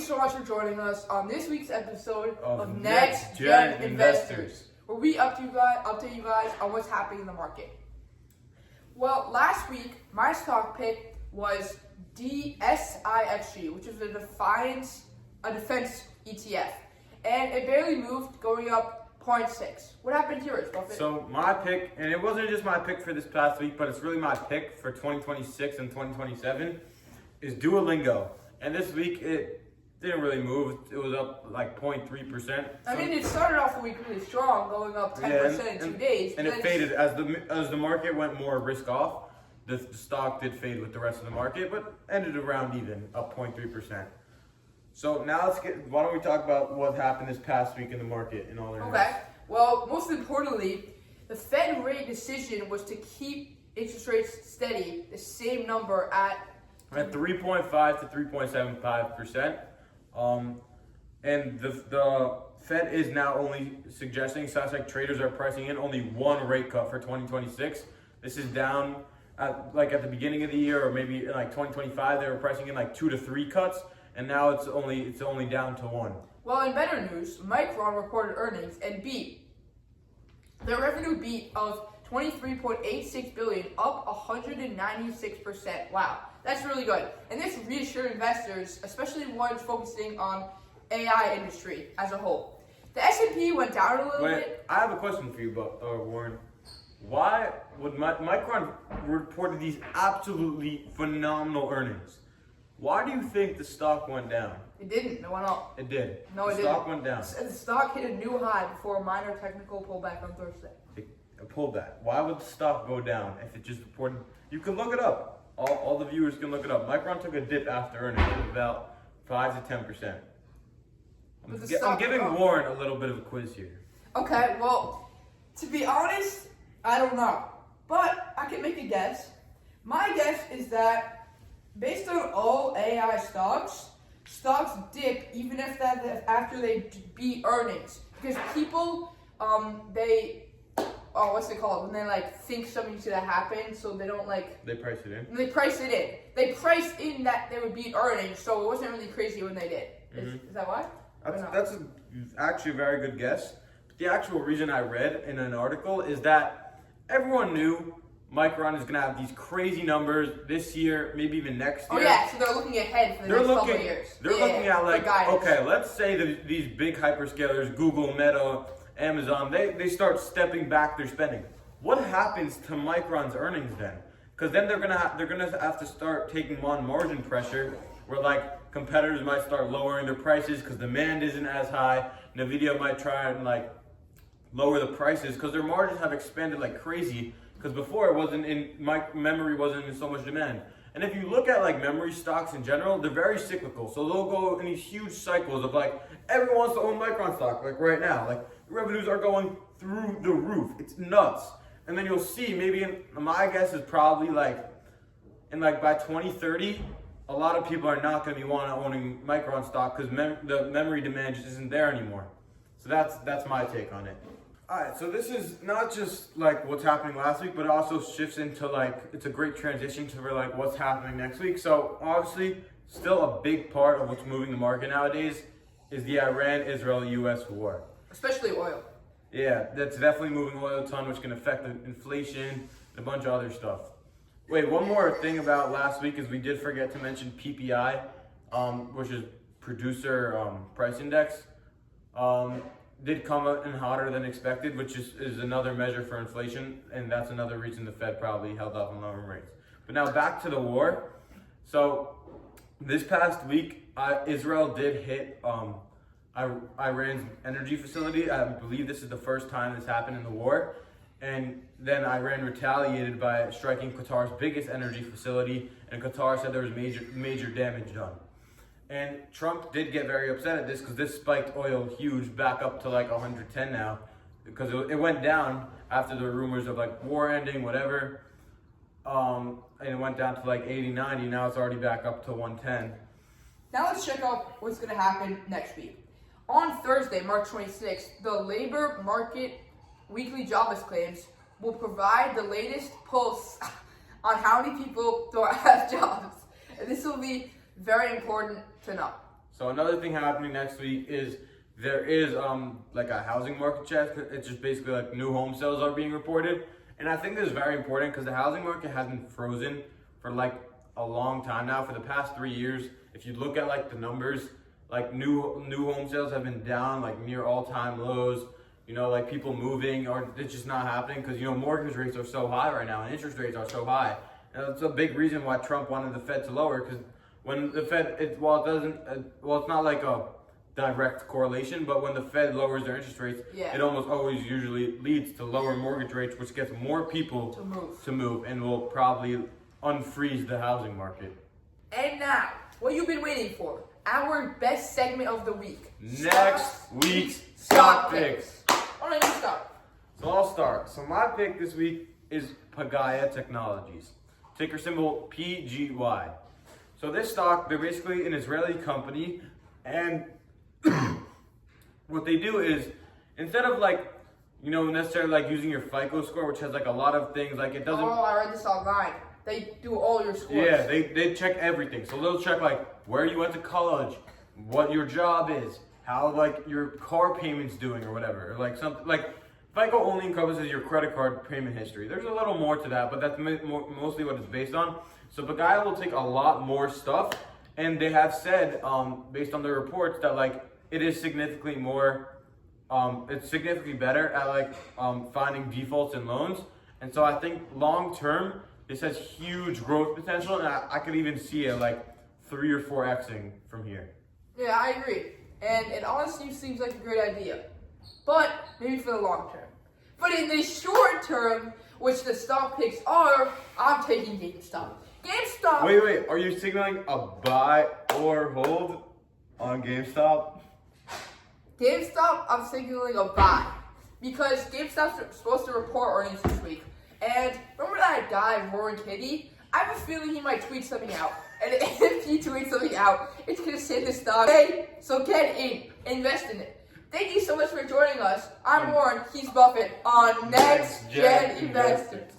so much for joining us on this week's episode of Next Gen Investors, where we update you guys on what's happening in the market. Well, last week, my stock pick was DSIXG, which is a defense ETF, and it barely moved, going up 0.6. What happened to yours, Buffett? So my pick, and it wasn't just my pick for this past week, but it's really my pick for 2026 and 2027, is Duolingo. And this week, it didn't really move. It was up like 0.3%. I mean, it started off the week really strong, going up 10% in 2 days. And it faded as the market went more risk off. The stock did fade with the rest of the market, but ended around even, up 0.3%. So now why don't we talk about what happened this past week in the market in all earnings? Okay. Well, most importantly, the Fed rate decision was to keep interest rates steady, the same number at 3.5 to 3.75%. And the Fed is now only suggesting, sounds like traders are pricing in only one rate cut for 2026. This is down at the beginning of the year, or maybe in like 2025, they were pricing in like 2 to 3 cuts, and now it's only down to 1. Well, in better news, Micron reported earnings and beat. Their revenue beat of $23.86 billion, up 196%. Wow, that's really good. And this reassured investors, especially ones focusing on AI industry as a whole. The S&P went down a little bit. I have a question for you, Warren. Why would Micron reported these absolutely phenomenal earnings? Why do you think the stock went down? It didn't. It went up. It did. No, it didn't. The stock went down. The stock hit a new high before a minor technical pullback on Thursday. It pulled that. Why would the stock go down if it just reported? You can look it up. All the viewers can look it up. Micron took a dip after earnings of about 5 to 10%. I'm giving Warren a little bit of a quiz here. Okay, well, to be honest, I don't know. But I can make a guess. My guess is that based on all AI stocks dip even if after they beat earnings. Because people, what's it called? When they think something's gonna happen, so they don't They price it in? They priced it in. They priced in that they would beat earnings, so it wasn't really crazy when they did. Is that why? That's actually a very good guess. But the actual reason I read in an article is that everyone knew Micron is going to have these crazy numbers this year, maybe even next year. Oh yeah, so they're looking ahead for the next couple of years. They're looking at okay, let's say that these big hyperscalers, Google, Meta, Amazon, they start stepping back their spending. What happens to Micron's earnings then? Because then they're gonna have to start taking on margin pressure, where competitors might start lowering their prices because demand isn't as high. Nvidia might try and lower the prices because their margins have expanded like crazy. Because before memory wasn't in so much demand. And if you look at memory stocks in general, they're very cyclical. So they'll go in these huge cycles of everyone wants to own Micron stock right now. The revenues are going through the roof. It's nuts. And then you'll see my guess is probably by 2030, a lot of people are not going to be owning Micron stock because the memory demand just isn't there anymore. So that's my take on it. Alright, so this is not just what's happening last week, but it also shifts into it's a great transition to what's happening next week. So obviously, still a big part of what's moving the market nowadays is the Iran-Israel-US war. Especially oil. Yeah, that's definitely moving oil a ton, which can affect the inflation and a bunch of other stuff. Wait, one more thing about last week is we did forget to mention PPI, which is Producer Price Index. Did come in hotter than expected, which is another measure for inflation, and that's another reason the Fed probably held off on lowering rates. But now back to the war. So this past week, Israel did hit Iran's energy facility. I believe this is the first time this happened in the war. And then Iran retaliated by striking Qatar's biggest energy facility, and Qatar said there was major damage done. And Trump did get very upset at this because this spiked oil huge back up to 110 now, because it went down after the rumors of war ending, whatever. And it went down to 80, 90. Now it's already back up to 110. Now let's check out what's going to happen next week. On Thursday, March 26th, the labor market weekly jobless claims will provide the latest pulse on how many people don't have jobs. And this will be very important to know. So another thing happening next week is there is like a housing market check. It's just basically like new home sales are being reported. And I think this is very important because the housing market has been frozen for like a long time now. For the past 3 years, if you look at like the numbers, like new home sales have been down like near all-time lows. You know, like people moving, or it's just not happening because, you know, mortgage rates are so high right now and interest rates are so high. And that's a big reason why Trump wanted the Fed to lower, because when the Fed, it's not like a direct correlation, but when the Fed lowers their interest rates, Yeah. it almost always usually leads to lower mortgage rates, which gets more people To move. and will probably unfreeze the housing market. And now, what you've been waiting for, our best segment of the week. Next week's stock picks. Why don't you start? So I'll start. So my pick this week is Pagaya Technologies, ticker symbol PGY. So this stock, they're basically an Israeli company, and what they do is, instead of like, you know, necessarily like using your FICO score, which has like a lot of things, like it doesn't. Oh, I read this online. They do all your scores. Yeah, they check everything. So they'll check like where you went to college, what your job is, how like your car payment's doing or whatever. Or like something like FICO only encompasses your credit card payment history. There's a little more to that, but that's mostly what it's based on. So Pagaya will take a lot more stuff, and they have said, based on their reports, that like it is significantly more, it's significantly better at like finding defaults in loans. And so I think long term, this has huge growth potential, and I could even see it like 3 or 4xing from here. Yeah, I agree. And it honestly seems like a great idea. But maybe for the long term. But in the short term, which the stock picks are, I'm taking GameStop. GameStop. Wait, are you signaling a buy or hold on GameStop? GameStop, I'm signaling a buy. Because GameStop's supposed to report earnings this week. And remember that guy, Roaring Kitty? I have a feeling he might tweet something out. And if he tweets something out, it's going to send the stock. Hey, so get in. Invest in it. Thank you so much for joining us. I'm Warren. He's Buffett on Next Gen Investors.